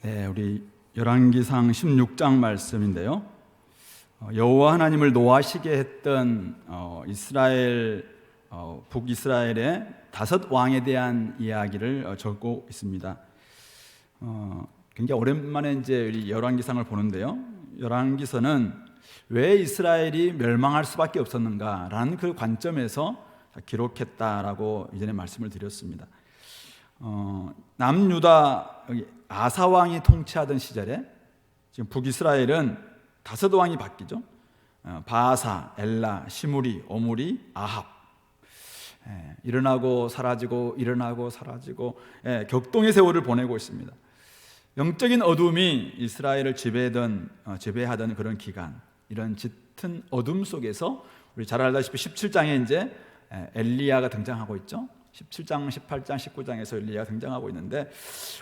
네, 우리 열왕기상 16장 말씀인데요. 여호와 하나님을 노하시게 했던 이스라엘 북이스라엘의 5 왕에 대한 이야기를 적고 있습니다. 굉장히 오랜만에 이제 우리 열왕기상을 보는데요. 열왕기서는 왜 이스라엘이 멸망할 수밖에 없었는가라는 그 관점에서 기록했다라고 이전에 말씀을 드렸습니다. 남유다 아사 왕이 통치하던 시절에 지금 북이스라엘은 5 왕이 바뀌죠. 바아사, 엘라, 시므리, 오므리, 아합. 일어나고 사라지고 일어나고 사라지고 격동의 세월을 보내고 있습니다. 영적인 어둠이 이스라엘을 지배하던 그런 기간, 이런 짙은 어둠 속에서 우리 잘 알다시피 17장에 이제 엘리야가 등장하고 있죠. 17장, 18장, 19장에서 엘리야가 등장하고 있는데,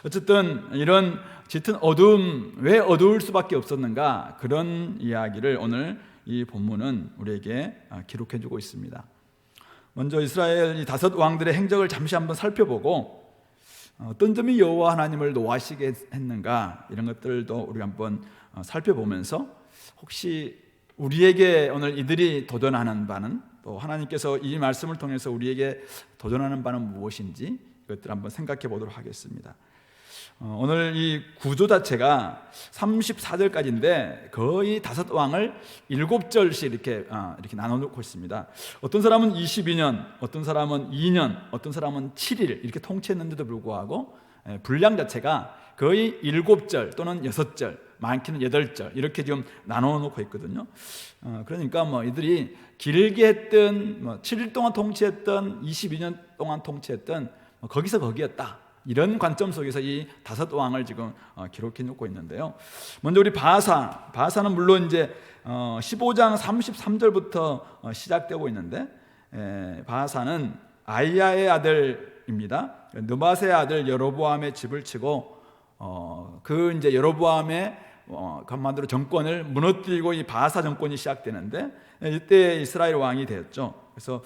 어쨌든 이런 짙은 어둠, 왜 어두울 수밖에 없었는가, 그런 이야기를 오늘 이 본문은 우리에게 기록해 주고 있습니다. 먼저 이스라엘 이 5 왕들의 행적을 잠시 한번 살펴보고 어떤 점이 여호와 하나님을 노하시게 했는가, 이런 것들도 우리가 한번 살펴보면서 혹시 우리에게 오늘 이들이 도전하는 바는, 또 하나님께서 이 말씀을 통해서 우리에게 도전하는 바는 무엇인지 이것들을 한번 생각해 보도록 하겠습니다. 오늘 이 구조 자체가 34절까지인데 거의 5 왕을 7절씩 이렇게 나눠놓고 있습니다. 어떤 사람은 22년, 어떤 사람은 2년, 어떤 사람은 7일 이렇게 통치했는데도 불구하고 분량 자체가 거의 7절 또는 6절, 많게는 8절 이렇게 지금 나눠놓고 있거든요. 그러니까 이들이 길게 했던 7일 동안 통치했던, 22년 동안 통치했던 거기서 거기였다, 이런 관점 속에서 이 5 왕을 지금 기록해 놓고 있는데요. 먼저 우리 바하사는 물론 이제 15장 33절부터 시작되고 있는데, 바하사는 아이야의 아들입니다. 느밧의 아들 여로보암의 집을 치고 그 이제 여로보암의 한마디로 정권을 무너뜨리고 이 바하사 정권이 시작되는데, 이때 이스라엘 왕이 되었죠. 그래서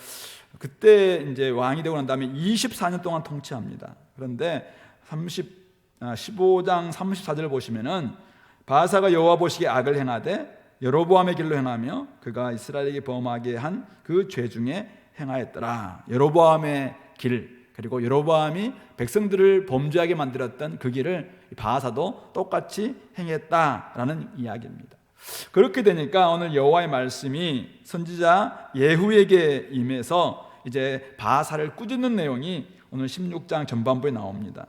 그때 이제 왕이 되고 난 다음에 24년 동안 통치합니다. 그런데 15장 34절을 보시면은, 바하사가 여호와 보시기에 악을 행하되 여로보암의 길로 행하며 그가 이스라엘에게 범하게 한 그 죄 중에 행하였더라. 여로보암의 길, 그리고 여로보암이 백성들을 범죄하게 만들었던 그 길을 바하사도 똑같이 행했다라는 이야기입니다. 그렇게 되니까 오늘 여호와의 말씀이 선지자 예후에게 임해서 이제 바하사를 꾸짖는 내용이 오늘 16장 전반부에 나옵니다.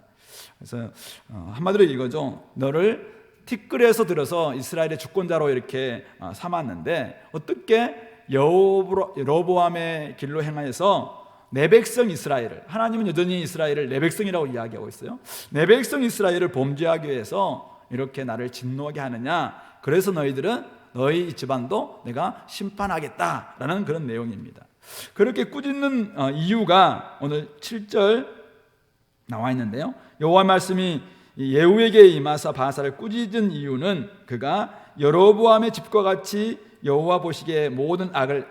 그래서 한마디로 이거죠. 너를 티끌에서 들어서 이스라엘의 주권자로 이렇게 삼았는데 어떻게 여로보암의 길로 행하여서 내 백성 이스라엘을, 하나님은 여전히 이스라엘을 내 백성이라고 이야기하고 있어요. 내 백성 이스라엘을 범죄하기 위해서 이렇게 나를 진노하게 하느냐, 그래서 너희들은 너희 집안도 내가 심판하겠다라는 그런 내용입니다. 그렇게 꾸짖는 이유가 오늘 7절 나와 있는데요. 여호와 말씀이 예후에게 임하사 바하사를 꾸짖은 이유는 그가 여로보암의 집과 같이 여호와 보시기에 모든 악을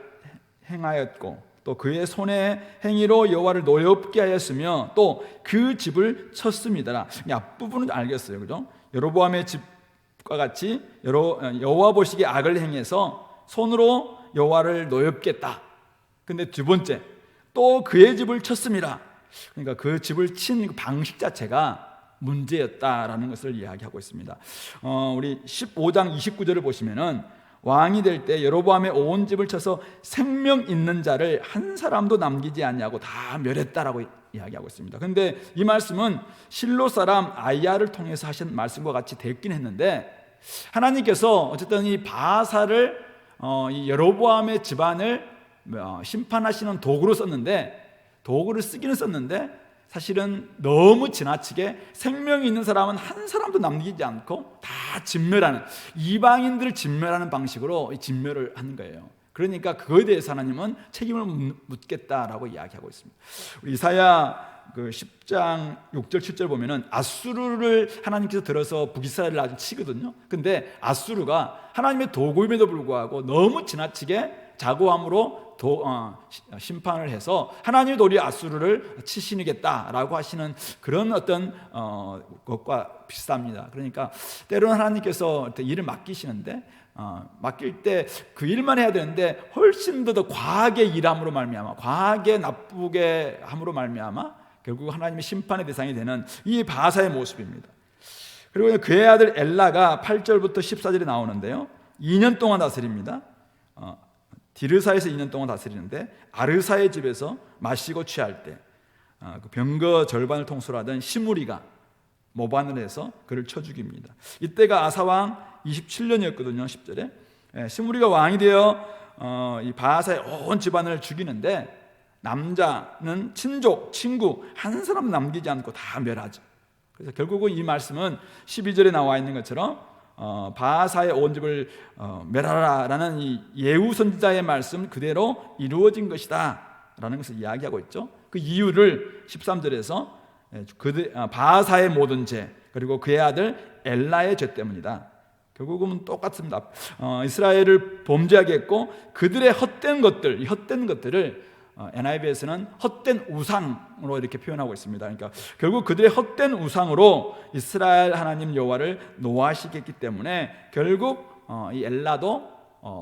행하였고 또 그의 손의 행위로 여호와를 노엽게 하였으며 또 그 집을 쳤습니다. 이 앞부분은 알겠어요, 그죠? 여로보암의 집과 같이 여호와 보시기에 악을 행해서 손으로 여호와를 노엽게 했다. 근데 2번째, 또 그의 집을 쳤습니다. 그러니까 그 집을 친 방식 자체가 문제였다라는 것을 이야기하고 있습니다. 우리 15장 29절을 보시면은, 왕이 될 때 여로보암의 온 집을 쳐서 생명 있는 자를 한 사람도 남기지 않냐고 다 멸했다라고 이야기하고 있습니다. 그런데 이 말씀은 실로 사람 아이야를 통해서 하신 말씀과 같이 됐긴 했는데, 하나님께서 어쨌든 이 바하사를 이 여로보암의 집안을 심판하시는 도구로 썼는데, 도구를 쓰기는 썼는데 사실은 너무 지나치게 생명이 있는 사람은 한 사람도 남기지 않고 다 진멸하는, 이방인들을 진멸하는 방식으로 진멸을 하는 거예요. 그러니까 그거에 대해서 하나님은 책임을 묻겠다라고 이야기하고 있습니다. 우리 이사야 그 10장 6절 7절 보면은 아수르를 하나님께서 들어서 북이스라엘을 아주 치거든요. 근데 아수르가 하나님의 도구임에도 불구하고 너무 지나치게 자고함으로 심판을 해서 하나님이 도리어 아수르를 치시겠다라고 하시는 그런 어떤 것과 비슷합니다. 그러니까 때로는 하나님께서 일을 맡기시는데 맡길 때 그 일만 해야 되는데 훨씬 더 과하게 일함으로 말미암아, 과하게 나쁘게 함으로 말미암아 결국 하나님의 심판의 대상이 되는 이 바하사의 모습입니다. 그리고 그의 아들 엘라가 8절부터 14절에 나오는데요, 2년 동안 다스립니다. 디르사에서 2년 동안 다스리는데 아르사의 집에서 마시고 취할 때 그 병거 절반을 통솔하던 시므리가 모반을 해서 그를 쳐 죽입니다. 이때가 아사왕 27년이었거든요. 10절에 시므리가 왕이 되어 이 바하사의 온 집안을 죽이는데 남자는 친족, 친구 한 사람 남기지 않고 다 멸하죠. 그래서 결국은 이 말씀은 12절에 나와 있는 것처럼 바하사의 온 집을 멸하라라는 이 예후 선지자의 말씀 그대로 이루어진 것이다 라는 것을 이야기하고 있죠. 그 이유를 13절에서 바하사의 모든 죄 그리고 그의 아들 엘라의 죄 때문이다. 결국은 똑같습니다. 이스라엘을 범죄하게 했고 그들의 헛된 것들, 이 헛된 것들을 NIV에서는 헛된 우상으로 이렇게 표현하고 있습니다. 그러니까 결국 그들의 헛된 우상으로 이스라엘 하나님 여호와를 노하시겠기 때문에 결국 이 엘라도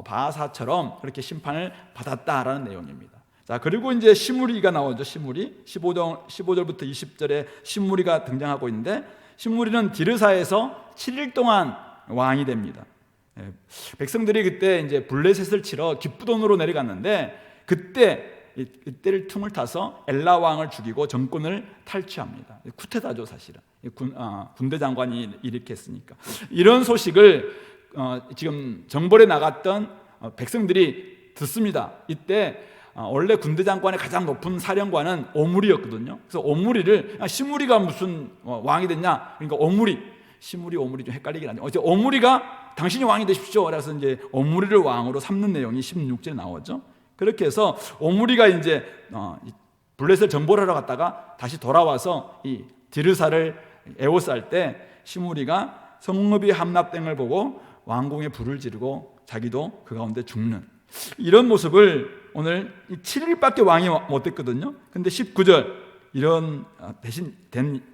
바하사처럼 그렇게 심판을 받았다라는 내용입니다. 자, 그리고 이제 시므리가 나오죠. 시므리 15절부터 20절에 시므리가 등장하고 있는데 시므리는 디르사에서 7일 동안 왕이 됩니다. 백성들이 그때 이제 블레셋을 치러 기브돈으로 내려갔는데 이때를 틈을 타서 엘라 왕을 죽이고 정권을 탈취합니다. 쿠데타죠, 사실은. 군대 장관이 일으켰으니까. 이런 소식을 지금 정벌에 나갔던 백성들이 듣습니다. 이때 원래 군대 장관의 가장 높은 사령관은 오므리였거든요. 그래서 오므리를 시므리가 무슨 왕이 됐냐? 그러니까 시므리 오므리 좀 헷갈리긴 한데 어제 오므리가 당신이 왕이 되십시오. 그래서 이제 오므리를 왕으로 삼는 내용이 16절에 나오죠. 그렇게 해서 오므리가 이제 블레셋을 정벌하러 갔다가 다시 돌아와서 이 디르사를 에워쌀 때 시므리가 성읍이 함락된 걸 보고 왕궁에 불을 지르고 자기도 그 가운데 죽는 이런 모습을 오늘 7일밖에 왕이 못 됐거든요. 근데 19절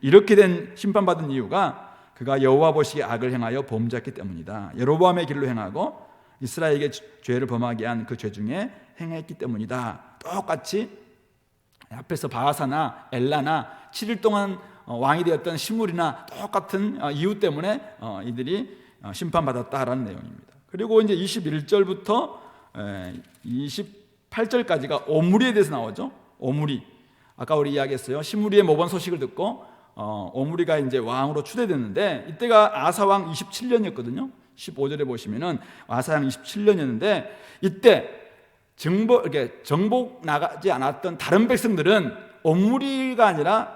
이렇게 된 심판받은 이유가 그가 여호와 보시기에 악을 행하여 범죄했기 때문이다. 예로보암의 길로 행하고 이스라엘에게 죄를 범하게 한 그 죄 중에 행했기 때문이다. 똑같이 앞에서 바하사나 엘라나 7일 동안 왕이 되었던 시므리나 똑같은 이유 때문에 이들이 심판받았다라는 내용입니다. 그리고 이제 21절부터 28절까지가 오므리에 대해서 나오죠. 오므리. 아까 우리 이야기했어요. 시므리의 모범 소식을 듣고 오므리가 이제 왕으로 추대됐는데 이때가 아사왕 27년이었거든요. 15절에 보시면은 아사왕 27년이었는데 이때 정복 나가지 않았던 다른 백성들은 오므리가 아니라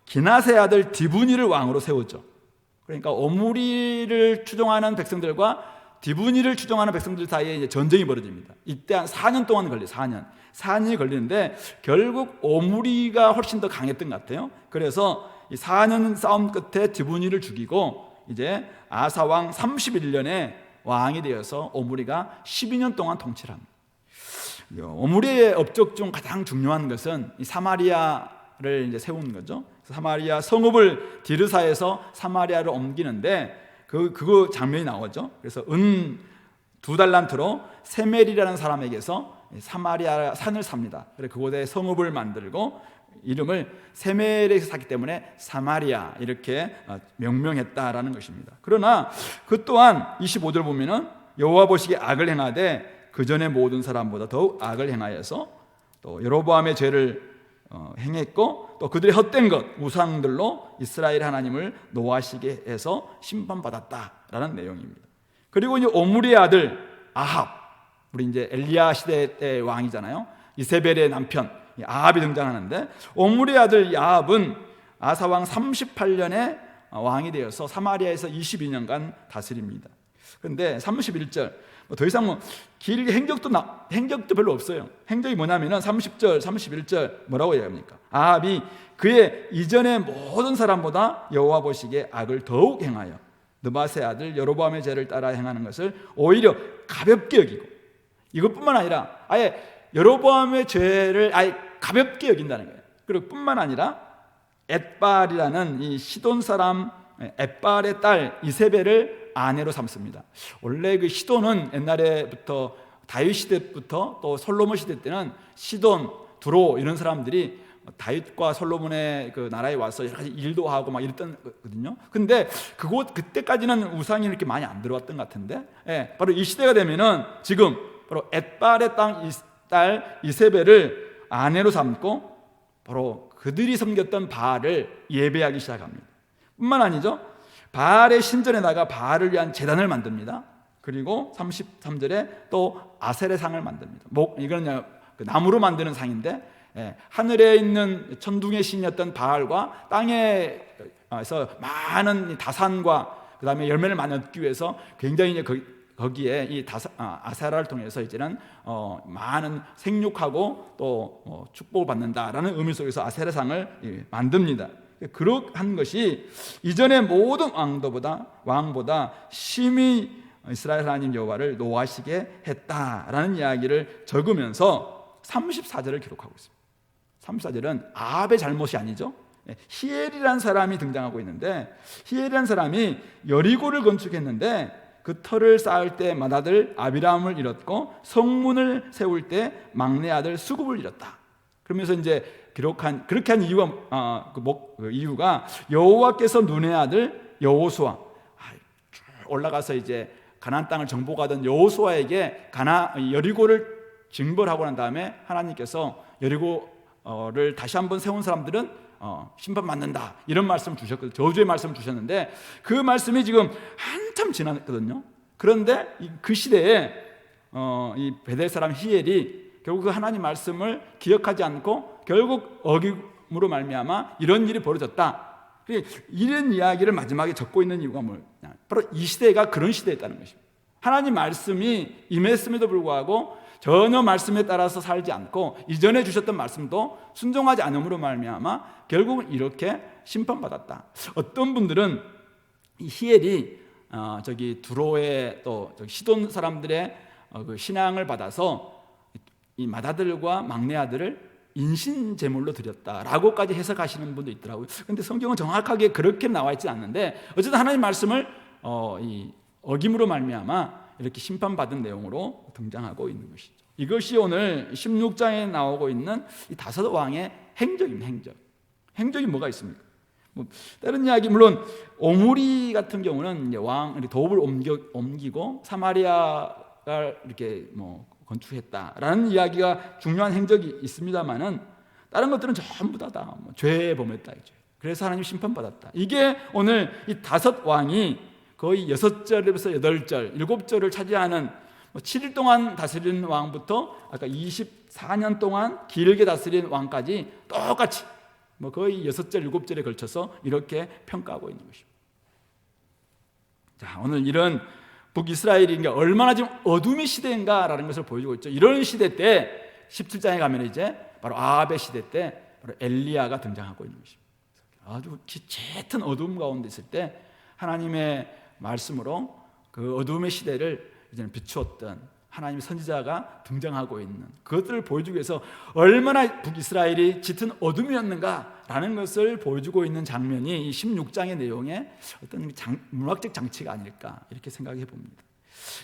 기나세 아들 디브니를 왕으로 세웠죠. 그러니까 오므리를 추종하는 백성들과 디브니를 추종하는 백성들 사이에 이제 전쟁이 벌어집니다. 이때 한 4년 동안 걸려요. 4년이 걸리는데 결국 오므리가 훨씬 더 강했던 것 같아요. 그래서 이 4년 싸움 끝에 디브니를 죽이고 이제 아사왕 31년에 왕이 되어서 오므리가 12년 동안 통치를 합니다. 오므리의 업적 중 가장 중요한 것은 이 사마리아를 이제 세운 거죠. 사마리아 성읍을 디르사에서 사마리아를 옮기는데 그거 장면이 나오죠. 그래서 은 2달란트로 세멜이라는 사람에게서 사마리아 산을 삽니다. 그래서 그곳에 성읍을 만들고 이름을 세멜에서 샀기 때문에 사마리아 이렇게 명명했다라는 것입니다. 그러나 그 또한 25절 보면은 여호와 보시기에 악을 행하되 그 전에 모든 사람보다 더욱 악을 행하여서 또 여로보암의 죄를 행했고 또 그들의 헛된 것 우상들로 이스라엘 하나님을 노하시게 해서 심판받았다라는 내용입니다. 그리고 이제 오므리의 아들 아합, 우리 이제 엘리야 시대 때 왕이잖아요. 이세벨의 남편 아합이 등장하는데 오므리의 아들 아합은 아사왕 38년에 왕이 되어서 사마리아에서 22년간 다스립니다. 그런데 31절 더 이상 길게 행적도 별로 없어요. 행적이 뭐냐면은 30절, 31절 뭐라고 얘기합니까? 아합이 그의 이전의 모든 사람보다 여호와 보시기에 악을 더욱 행하여 느바세 아들 여로보암의 죄를 따라 행하는 것을 오히려 가볍게 여기고 이것뿐만 아니라 아예 여로보암의 죄를 아예 가볍게 여긴다는 거예요. 그리고 뿐만 아니라 엣발이라는 이 시돈 사람 엣발의 딸 이세벨을 아내로 삼습니다. 원래 그 시돈은 옛날에부터 다윗 시대부터 또 솔로몬 시대 때는 시돈, 두로 이런 사람들이 다윗과 솔로몬의 그 나라에 와서 여러 가지 일도 하고 막 이랬던 거거든요. 근데 그때까지는 우상이 이렇게 많이 안 들어왔던 것 같은데, 바로 이 시대가 되면은 지금 바로 엣발의 딸 이세벨을 아내로 삼고 바로 그들이 섬겼던 바알을 예배하기 시작합니다. 뿐만 아니죠, 바알의 신전에다가 바알을 위한 제단을 만듭니다. 그리고 33절에 또 아셀의 상을 만듭니다. 이거는 나무로 만드는 상인데, 하늘에 있는 천둥의 신이었던 바알과 땅에서 많은 다산과 그 다음에 열매를 많이 얻기 위해서 굉장히 거기에 이 아세라를 통해서 이제는 많은 생육하고 또 축복을 받는다라는 의미 속에서 아세라상을 만듭니다. 그러한 것이 이전의 모든 왕보다 심히 이스라엘 하나님 여호와를 노하시게 했다라는 이야기를 적으면서 34절을 기록하고 있습니다. 34절은 아합의 잘못이 아니죠. 히엘이라는 사람이 등장하고 있는데, 히엘이라는 사람이 여리고를 건축했는데 그 터를 쌓을 때 맏아들 아비람을 잃었고 성문을 세울 때 막내 아들 수굽을 잃었다. 그러면서 이제 그렇게 한 이유가 여호와께서 눈의 아들 여호수아 올라가서 이제 가나안 땅을 정복하던 여호수아에게 여리고를 징벌하고 난 다음에 하나님께서 여리고를 다시 한번 세운 사람들은 심판 받는다, 이런 말씀을 주셨거든요. 저주의 말씀을 주셨는데 그 말씀이 지금 한참 지났거든요. 그런데 그 시대에 이 베델 사람 히엘이 결국 그 하나님 말씀을 기억하지 않고 결국 어김으로 말미암아 이런 일이 벌어졌다. 이런 이야기를 마지막에 적고 있는 이유가 뭐냐, 바로 이 시대가 그런 시대였다는 것입니다. 하나님 말씀이 임했음에도 불구하고 전혀 말씀에 따라서 살지 않고 이전에 주셨던 말씀도 순종하지 않음으로 말미암아 결국은 이렇게 심판받았다. 어떤 분들은 이 히엘이 두로의 또 시돈 사람들의 그 신앙을 받아서 이 맏아들과 막내 아들을 인신 제물로 드렸다라고까지 해석하시는 분도 있더라고요. 그런데 성경은 정확하게 그렇게 나와 있지 않는데 어쨌든 하나님 말씀을 이 어김으로 말미암아 이렇게 심판받은 내용으로 등장하고 있는 것이죠. 이것이 오늘 16장에 나오고 있는 이 다섯 왕의 행적입니다. 행적이 뭐가 있습니까? 다른 이야기, 물론 오므리 같은 경우는 이제 도읍을 옮기고 사마리아가 이렇게 건축했다라는 이야기가 중요한 행적이 있습니다만은 다른 것들은 전부 다 죄에 범했다 이죠. 그래서 하나님 심판받았다. 이게 오늘 이 다섯 왕이 거의 6절에서 8절, 7절을 차지하는 7일 동안 다스리는 왕부터 아까 24년 동안 길게 다스린 왕까지 똑같이 거의 6절, 7절에 걸쳐서 이렇게 평가하고 있는 것입니다. 자, 오늘 이런 북이스라엘이 얼마나 지금 어둠의 시대인가라는 것을 보여주고 있죠. 이런 시대 때 17장에 가면 이제 바로 아합의 시대 때 바로 엘리야가 등장하고 있는 것입니다. 아주 짙은 어둠 가운데 있을 때 하나님의 말씀으로 그 어둠의 시대를 이제는 비추었던 하나님의 선지자가 등장하고 있는 그것들을 보여주기 위해서 얼마나 북이스라엘이 짙은 어둠이었는가라는 것을 보여주고 있는 장면이 이 16장의 내용의 어떤 문학적 장치가 아닐까 이렇게 생각해 봅니다.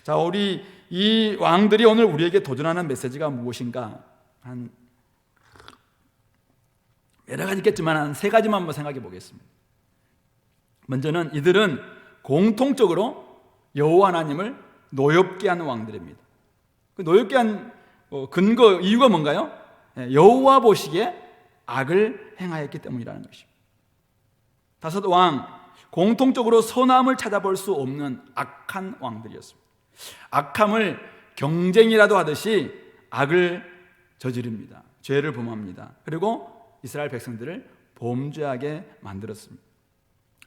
자, 우리 이 왕들이 오늘 우리에게 도전하는 메시지가 무엇인가, 한 여러 가지 있겠지만 한 세 가지만 한번 생각해 보겠습니다. 먼저는 이들은 공통적으로 여호와 하나님을 노엽게 하는 왕들입니다. 그 노엽게 한 이유가 뭔가요? 여호와 보시기에 악을 행하였기 때문이라는 것입니다. 다섯 왕, 공통적으로 선함을 찾아볼 수 없는 악한 왕들이었습니다. 악함을 경쟁이라도 하듯이 악을 저지릅니다. 죄를 범합니다. 그리고 이스라엘 백성들을 범죄하게 만들었습니다.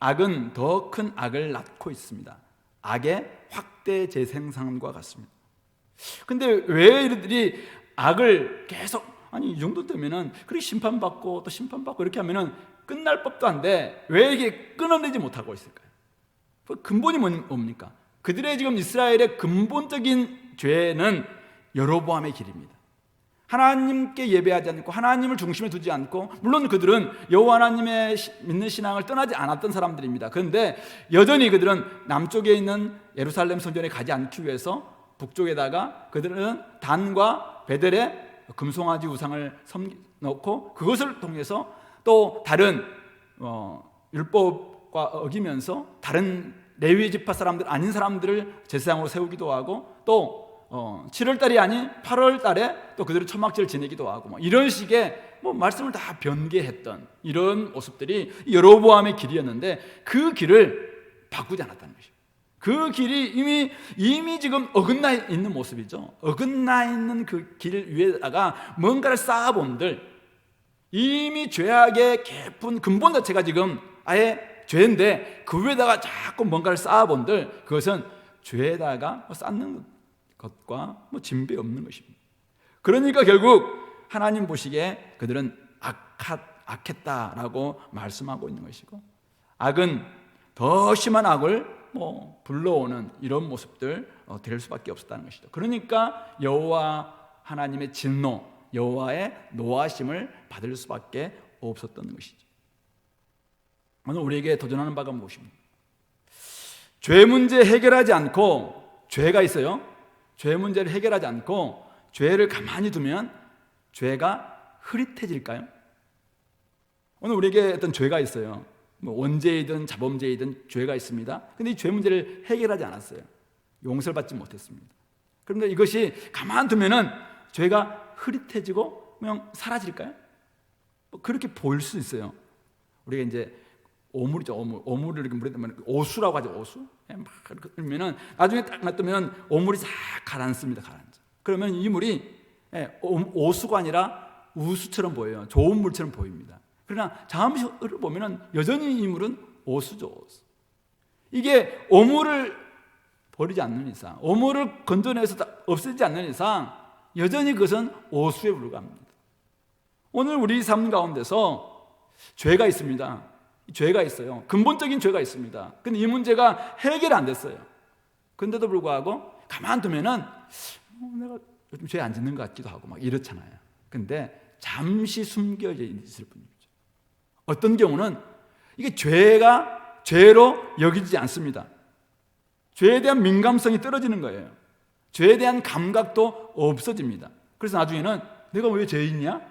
악은 더 큰 악을 낳고 있습니다. 악의 확대 재생산과 같습니다. 근데 왜 이들이 악을 계속, 이 정도 되면은 그렇게 심판받고 또 심판받고 이렇게 하면은 끝날 법도 한데 왜 이게 끊어내지 못하고 있을까요? 그 근본이 뭡니까? 그들의 지금 이스라엘의 근본적인 죄는 여로보암의 길입니다. 하나님께 예배하지 않고 하나님을 중심에 두지 않고, 물론 그들은 여호와 하나님의 믿는 신앙을 떠나지 않았던 사람들입니다. 그런데 여전히 그들은 남쪽에 있는 예루살렘 성전에 가지 않기 위해서 북쪽에다가 그들은 단과 베델에 금송아지 우상을 놓고 그것을 통해서 또 다른 율법과 어기면서 다른 레위 지파 사람들 아닌 사람들을 제사장으로 세우기도 하고, 또 7월달이 아닌 8월달에 또 그들은 초막절을 지내기도 하고, 이런 식의 말씀을 다 변개했던 이런 모습들이 여로보암의 길이었는데, 그 길을 바꾸지 않았다는 것이죠. 그 길이 이미 지금 어긋나 있는 모습이죠. 어긋나 있는 그 길 위에다가 뭔가를 쌓아본들, 이미 죄악의 깊은 근본 자체가 지금 아예 죄인데 그 위에다가 자꾸 뭔가를 쌓아본들, 그것은 죄에다가 쌓는 것과 진배 없는 것입니다. 그러니까 결국 하나님 보시기에 그들은 악했다라고 말씀하고 있는 것이고, 악은 더 심한 악을 불러오는 이런 모습들 될 수밖에 없었다는 것이죠. 그러니까 여호와 하나님의 진노, 여호와의 노하심을 받을 수밖에 없었던 것이죠. 오늘 우리에게 도전하는 바가 무엇입니까? 죄 문제 해결하지 않고, 죄가 있어요. 죄 문제를 해결하지 않고 죄를 가만히 두면 죄가 흐릿해질까요? 오늘 우리에게 어떤 죄가 있어요. 원죄이든 자범죄이든 죄가 있습니다. 근데 이 죄 문제를 해결하지 않았어요. 용서를 받지 못했습니다. 그런데 이것이 가만 두면은 죄가 흐릿해지고 그냥 사라질까요? 그렇게 보일 수 있어요. 우리가 이제 오물이죠. 오물을 이렇게 물에 넣으면 오수라고 하죠. 오수. 막 이렇게 넣으면은 나중에 딱 놔두면 오물이 싹 가라앉습니다. 가라앉아. 그러면 이 물이 오수가 아니라 우수처럼 보여요. 좋은 물처럼 보입니다. 그러나 잠시 보면은 여전히 이 물은 오수죠. 오수. 이게 오물을 버리지 않는 이상, 오물을 건져내서 없애지 않는 이상 여전히 그것은 오수에 불과합니다. 오늘 우리 삶 가운데서 죄가 있습니다. 죄가 있어요. 근본적인 죄가 있습니다. 근데 이 문제가 해결이 안 됐어요. 그런데도 불구하고 가만두면은 내가 요즘 죄 안 짓는 것 같기도 하고 막 이렇잖아요. 근데 잠시 숨겨져 있을 뿐이죠. 어떤 경우는 이게 죄가 죄로 여기지 않습니다. 죄에 대한 민감성이 떨어지는 거예요. 죄에 대한 감각도 없어집니다. 그래서 나중에는 내가 왜 죄인이야?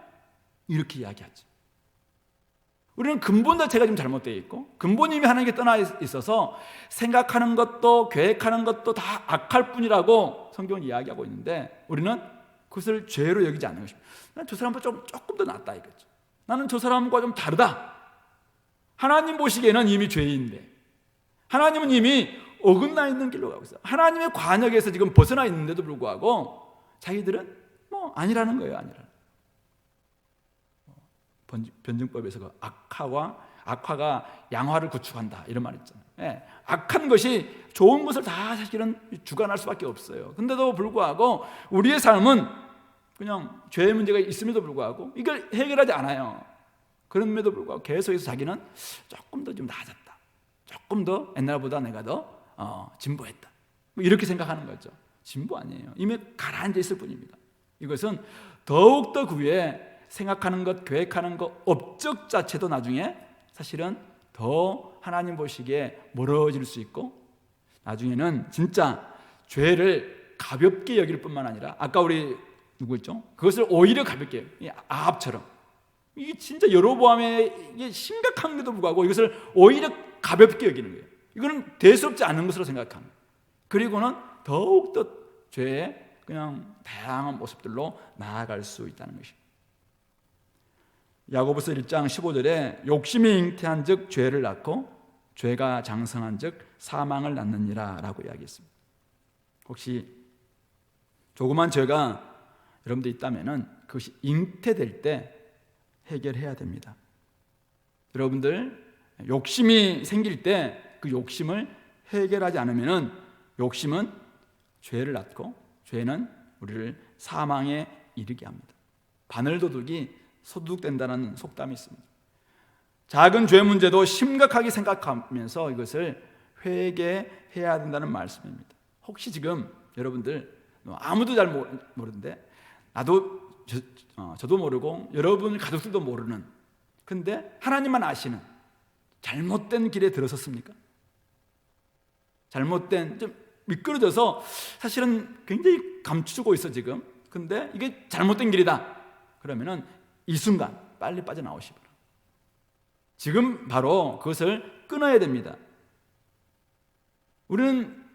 이렇게 이야기하죠. 우리는 근본 자체가 좀 잘못되어 있고, 근본이 이미 하나님께 떠나 있어서 생각하는 것도 계획하는 것도 다 악할 뿐이라고 성경은 이야기하고 있는데, 우리는 그것을 죄로 여기지 않는 것입니다. 난 저 사람보다 조금 더 낫다 이거죠. 나는 저 사람과 좀 다르다. 하나님 보시기에는 이미 죄인인데, 하나님은 이미 어긋나 있는 길로 가고 있어요. 하나님의 관역에서 지금 벗어나 있는데도 불구하고 자기들은 아니라는 거예요. 아니라는. 변증법에서 그 악화가 양화를 구축한다 이런 말 있잖아요. 예, 악한 것이 좋은 것을 다 사실은 주관할 수밖에 없어요. 근데도 불구하고 우리의 삶은 그냥 죄의 문제가 있음에도 불구하고 이걸 해결하지 않아요. 그럼에도 불구하고 계속해서 자기는 조금 더 좀 나아졌다, 조금 더 옛날보다 내가 더 진보했다, 이렇게 생각하는 거죠. 진보 아니에요. 이미 가라앉아 있을 뿐입니다. 이것은 더욱더 그 위에 생각하는 것, 계획하는 것, 업적 자체도 나중에 사실은 더 하나님 보시기에 멀어질 수 있고, 나중에는 진짜 죄를 가볍게 여길 뿐만 아니라, 아까 우리 누구였죠? 그것을 오히려 가볍게, 아합처럼, 이게 진짜 여로보암의 이게 심각한데도 불구하고 이것을 오히려 가볍게 여기는 거예요. 이거는 대수롭지 않은 것으로 생각합니다. 그리고는 더욱더 죄의 그냥 다양한 모습들로 나아갈 수 있다는 것입니다. 야고보서 1장 15절에 욕심이 잉태한 즉 죄를 낳고 죄가 장성한 즉 사망을 낳느니라 라고 이야기했습니다. 혹시 조그만 죄가 여러분들 있다면 그것이 잉태될 때 해결해야 됩니다. 여러분들 욕심이 생길 때 그 욕심을 해결하지 않으면 욕심은 죄를 낳고 죄는 우리를 사망에 이르게 합니다. 바늘도둑이 소독된다는 속담이 있습니다. 작은 죄 문제도 심각하게 생각하면서 이것을 회개해야 된다는 말씀입니다. 혹시 지금 여러분들 아무도 잘 모르는데 저도 모르고 여러분 가족들도 모르는, 근데 하나님만 아시는 잘못된 길에 들어섰습니까? 잘못된, 좀 미끄러져서 사실은 굉장히 감추고 있어 지금. 근데 이게 잘못된 길이다 그러면은 이 순간 빨리 빠져나오시 바랍니다. 지금 바로 그것을 끊어야 됩니다. 우리는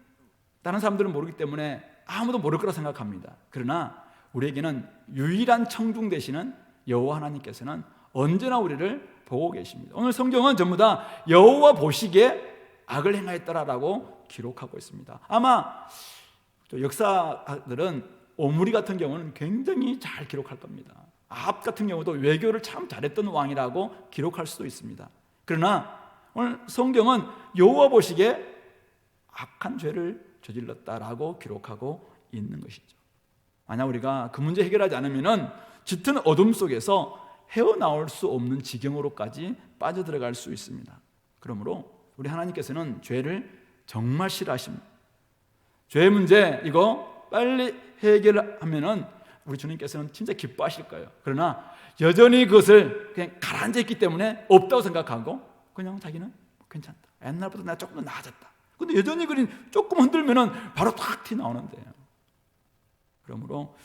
다른 사람들은 모르기 때문에 아무도 모를 거라 생각합니다. 그러나 우리에게는 유일한 청중 되시는 여호와 하나님께서는 언제나 우리를 보고 계십니다. 오늘 성경은 전부 다 여호와 보시기에 악을 행하였더라라고 기록하고 있습니다. 아마 역사들은 오므리 같은 경우는 굉장히 잘 기록할 겁니다. 아합 같은 경우도 외교를 참 잘했던 왕이라고 기록할 수도 있습니다. 그러나 오늘 성경은 여호와 보시기에 악한 죄를 저질렀다라고 기록하고 있는 것이죠. 만약 우리가 그 문제 해결하지 않으면 짙은 어둠 속에서 헤어나올 수 없는 지경으로까지 빠져들어갈 수 있습니다. 그러므로 우리 하나님께서는 죄를 정말 싫어하십니다. 죄 문제 이거 빨리 해결하면은 우리 주님께서는 진짜 기뻐하실 거예요. 그러나 여전히 그것을 그냥 가라앉아 있기 때문에 없다고 생각하고 그냥 자기는 괜찮다, 옛날보다 내가 조금 더 나아졌다. 근데 여전히 그린 조금 흔들면은 바로 탁 튀 나오는데요. 그러므로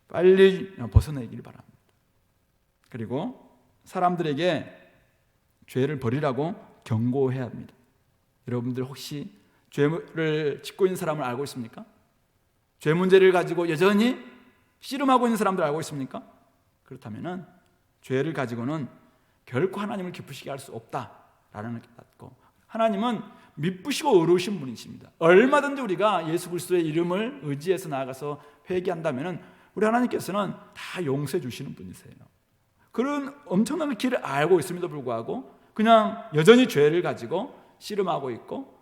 빨리 벗어내길 바랍니다. 그리고 사람들에게 죄를 버리라고 경고해야 합니다. 여러분들 혹시 죄를 짓고 있는 사람을 알고 있습니까? 죄 문제를 가지고 여전히 씨름하고 있는 사람들 알고 있습니까? 그렇다면 죄를 가지고는 결코 하나님을 기쁘시게 할 수 없다라는 게 낫고, 하나님은 미쁘시고 의로우신 분이십니다. 얼마든지 우리가 예수 그리스도의 이름을 의지해서 나아가서 회개한다면 우리 하나님께서는 다 용서해 주시는 분이세요. 그런 엄청난 길을 알고 있음에도 불구하고 그냥 여전히 죄를 가지고 씨름하고 있고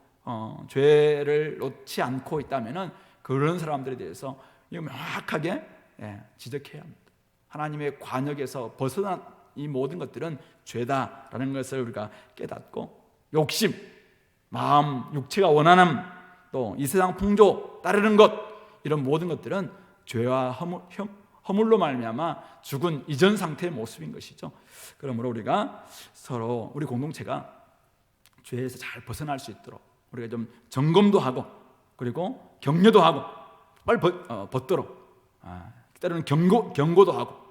죄를 놓지 않고 있다면 그런 사람들에 대해서 명확하게 지적해야 합니다. 하나님의 관역에서 벗어난 이 모든 것들은 죄다라는 것을 우리가 깨닫고, 욕심, 마음, 육체가 원하는, 또 이 세상 풍조 따르는 것, 이런 모든 것들은 죄와 허물로 말미암아 죽은 이전 상태의 모습인 것이죠. 그러므로 우리가 서로 우리 공동체가 죄에서 잘 벗어날 수 있도록 우리가 좀 점검도 하고, 그리고 격려도 하고, 빨리 벗도록 때로는 경고도 하고,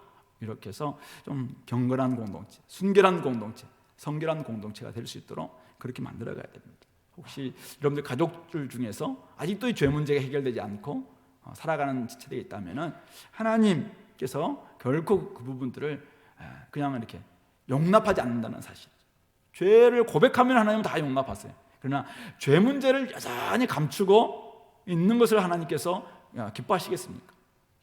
이렇게 해서 좀 경건한 공동체, 순결한 공동체, 성결한 공동체가 될 수 있도록 그렇게 만들어 가야 됩니다. 혹시 여러분들 가족들 중에서 아직도 이 죄 문제가 해결되지 않고 살아가는 지체들이 있다면 하나님께서 결코 그 부분들을 그냥 이렇게 용납하지 않는다는 사실. 죄를 고백하면 하나님은 다 용납하세요. 그러나 죄 문제를 여전히 감추고 있는 것을 하나님께서 기뻐하시겠습니까?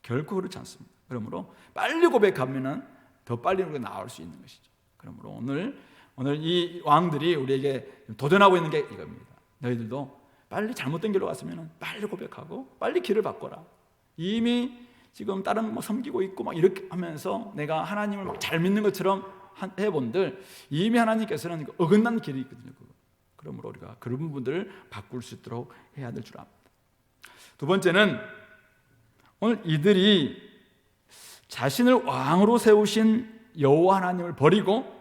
결코 그렇지 않습니다. 그러므로 빨리 고백하면 더 빨리 우리가 나올 수 있는 것이죠. 그러므로 오늘 이 왕들이 우리에게 도전하고 있는 게 이겁니다. 너희들도 빨리 잘못된 길로 갔으면 빨리 고백하고 빨리 길을 바꿔라. 이미 지금 다른 섬기고 있고 막 이렇게 하면서 내가 하나님을 막 잘 믿는 것처럼 해본들 이미 하나님께서는 어긋난 길이 있거든요. 그러므로 우리가 그런 부분들을 바꿀 수 있도록 해야 될 줄 압니다. 두 번째는 오늘 이들이 자신을 왕으로 세우신 여호와 하나님을 버리고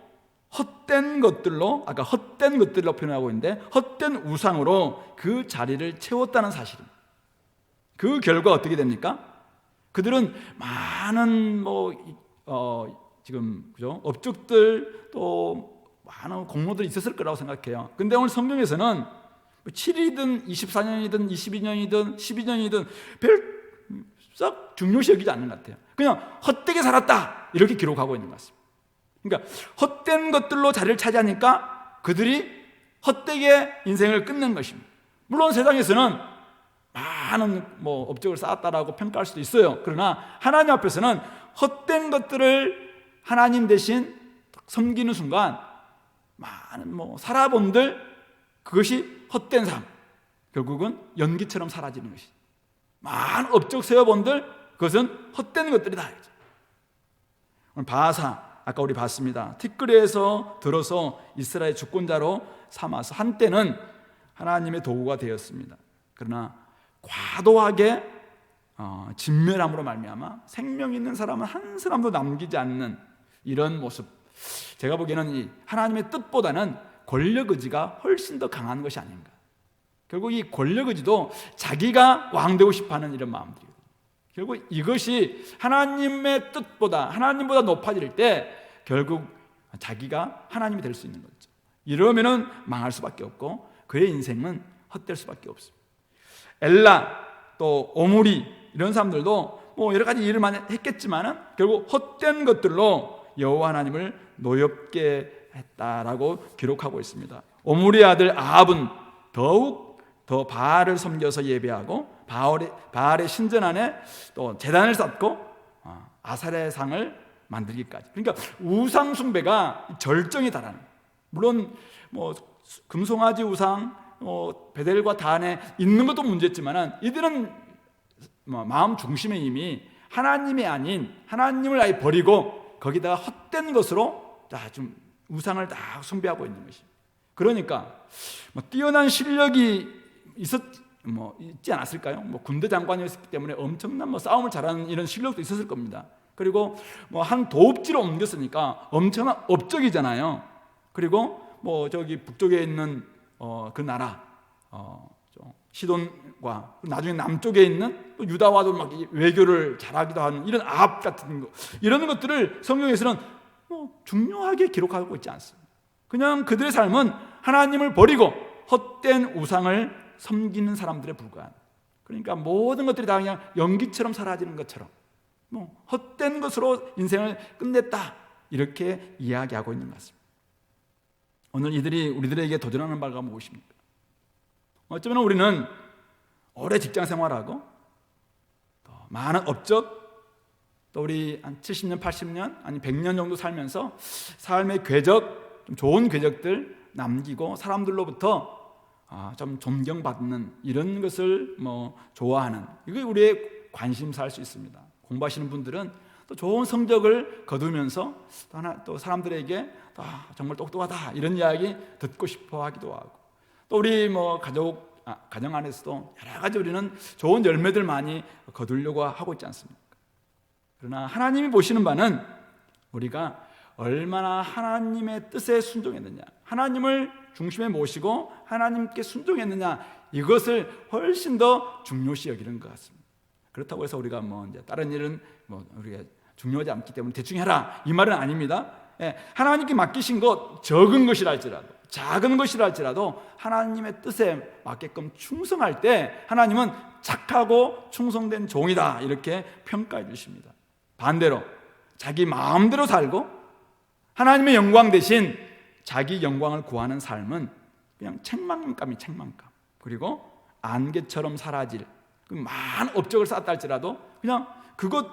헛된 것들로, 아까 헛된 것들로 표현하고 있는데 헛된 우상으로 그 자리를 채웠다는 사실입니다. 그 결과 어떻게 됩니까? 그들은 많은 지금 그죠? 업적들 또 많은 공로들이 있었을 거라고 생각해요. 근데 오늘 성경에서는 7이든 24년이든 22년이든 12년이든 썩 중요시 여기지 않는 것 같아요. 그냥 헛되게 살았다 이렇게 기록하고 있는 것 같습니다. 그러니까 헛된 것들로 자리를 차지하니까 그들이 헛되게 인생을 끝낸 것입니다. 물론 세상에서는 많은 업적을 쌓았다라고 평가할 수도 있어요. 그러나 하나님 앞에서는 헛된 것들을 하나님 대신 섬기는 순간 많은 살아본들 그것이 헛된 삶, 결국은 연기처럼 사라지는 것이죠. 많은 업적 세워본들 그것은 헛된 것들이다. 오늘 바사 아까 우리 봤습니다. 티끌에서 들어서 이스라엘 주권자로 삼아서 한때는 하나님의 도구가 되었습니다. 그러나 과도하게 진멸함으로 말미암아 생명 있는 사람은 한 사람도 남기지 않는 이런 모습, 제가 보기에는 이 하나님의 뜻보다는 권력 의지가 훨씬 더 강한 것이 아닌가. 결국 이 권력 의지도 자기가 왕되고 싶어하는 이런 마음들이거든요. 결국 이것이 하나님의 뜻보다, 하나님보다 높아질 때 결국 자기가 하나님이 될 수 있는 거죠. 이러면은 망할 수밖에 없고 그의 인생은 헛될 수밖에 없습니다. 엘라 또 오므리 이런 사람들도 뭐 여러 가지 일을 많이 했겠지만은 결국 헛된 것들로 여호와 하나님을 노엽게 했다라고 기록하고 있습니다. 오므리의 아들 아합은 더욱 더 바알을 섬겨서 예배하고 바알의 신전 안에 또 제단을 쌓고 아사레 상을 만들기까지. 그러니까 우상 숭배가 절정에 달하는. 물론 뭐 금송아지 우상, 베델과 단에 있는 것도 문제지만은 이들은 마음 중심에 이미 하나님이 아닌 하나님을 아예 버리고 거기다가 헛된 것으로 좀 우상을 다 숭배하고 있는 것입니다. 그러니까 뛰어난 실력이 있지 않았을까요? 군대 장관이었기 때문에 엄청난 싸움을 잘하는 이런 실력도 있었을 겁니다. 그리고 한 도읍지로 옮겼으니까 엄청난 업적이잖아요. 그리고 저기 북쪽에 있는 그 나라 시돈과 나중에 남쪽에 있는 또 유다와도 막 외교를 잘하기도 하는 이런 아합 같은 거, 이런 것들을 성경에서는 중요하게 기록하고 있지 않습니다. 그냥 그들의 삶은 하나님을 버리고 헛된 우상을 섬기는 사람들에 불과한, 그러니까 모든 것들이 다 그냥 연기처럼 사라지는 것처럼 헛된 것으로 인생을 끝냈다, 이렇게 이야기하고 있는 것 같습니다. 오늘 이들이 우리들에게 도전하는 바가 무엇입니까? 어쩌면 우리는 오래 직장 생활하고 또 많은 업적, 또 우리 한 70년, 80년, 아니 100년 정도 살면서 삶의 궤적, 좀 좋은 궤적들 남기고 사람들로부터 좀 존경받는 이런 것을 좋아하는, 이게 우리의 관심사일 수 있습니다. 공부하시는 분들은 또 좋은 성적을 거두면서 또 사람들에게 정말 똑똑하다 이런 이야기 듣고 싶어 하기도 하고, 또 우리 가정 안에서도 여러 가지 우리는 좋은 열매들 많이 거두려고 하고 있지 않습니까? 그러나 하나님이 보시는 바는 우리가 얼마나 하나님의 뜻에 순종했느냐, 하나님을 중심에 모시고 하나님께 순종했느냐, 이것을 훨씬 더 중요시 여기는 것 같습니다. 그렇다고 해서 우리가 이제 다른 일은 우리가 중요하지 않기 때문에 대충 해라, 이 말은 아닙니다. 하나님께 맡기신 것, 적은 것이라 할지라도 작은 것이라 할지라도 하나님의 뜻에 맞게끔 충성할 때 하나님은 착하고 충성된 종이다, 이렇게 평가해 주십니다. 반대로 자기 마음대로 살고 하나님의 영광 대신 자기 영광을 구하는 삶은 그냥 책망감이 책망감, 그리고 안개처럼 사라질 많은 업적을 쌓았다 할지라도 그냥 그것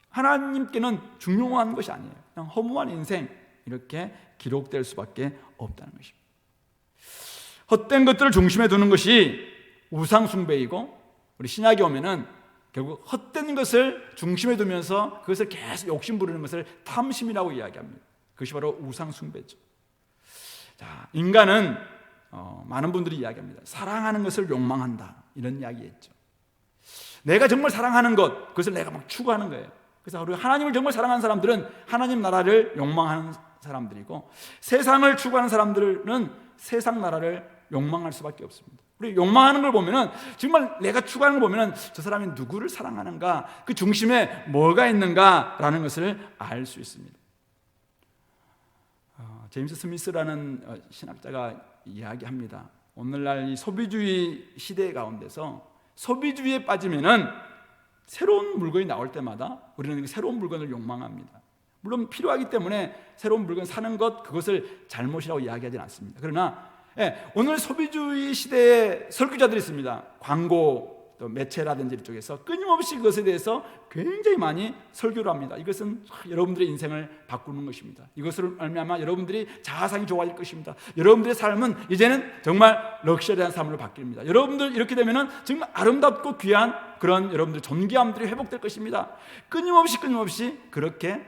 하나님께는 중요한 것이 아니에요. 그냥 허무한 인생, 이렇게 기록될 수밖에 없다는 것입니다. 헛된 것들을 중심에 두는 것이 우상 숭배이고, 우리 신약에 오면은 결국 헛된 것을 중심에 두면서 그것을 계속 욕심 부리는 것을 탐심이라고 이야기합니다. 그것이 바로 우상 숭배죠. 자, 인간은 많은 분들이 이야기합니다. 사랑하는 것을 욕망한다, 이런 이야기했죠. 내가 정말 사랑하는 것, 그것을 내가 막 추구하는 거예요. 그래서 우리 하나님을 정말 사랑하는 사람들은 하나님 나라를 욕망하는 사람들이고, 세상을 추구하는 사람들은 세상 나라를 욕망할 수밖에 없습니다. 우리 욕망하는 걸 보면은, 정말 내가 추구하는 걸 보면은 저 사람이 누구를 사랑하는가, 그 중심에 뭐가 있는가라는 것을 알 수 있습니다. 제임스 스미스라는 신학자가 이야기합니다. 오늘날 이 소비주의 시대 가운데서 소비주의에 빠지면은 새로운 물건이 나올 때마다 우리는 새로운 물건을 욕망합니다. 물론 필요하기 때문에 새로운 물건 사는 것, 그것을 잘못이라고 이야기하지는 않습니다. 그러나 오늘 소비주의 시대에 설교자들이 있습니다. 광고, 또 매체라든지 이쪽에서 끊임없이 그것에 대해서 굉장히 많이 설교를 합니다. 이것은 여러분들의 인생을 바꾸는 것입니다. 이것을 말미암아 여러분들이 자아상이 좋아질 것입니다. 여러분들의 삶은 이제는 정말 럭셔리한 삶으로 바뀝니다. 여러분들 이렇게 되면은 정말 아름답고 귀한 그런 여러분들 존귀함들이 회복될 것입니다. 끊임없이 그렇게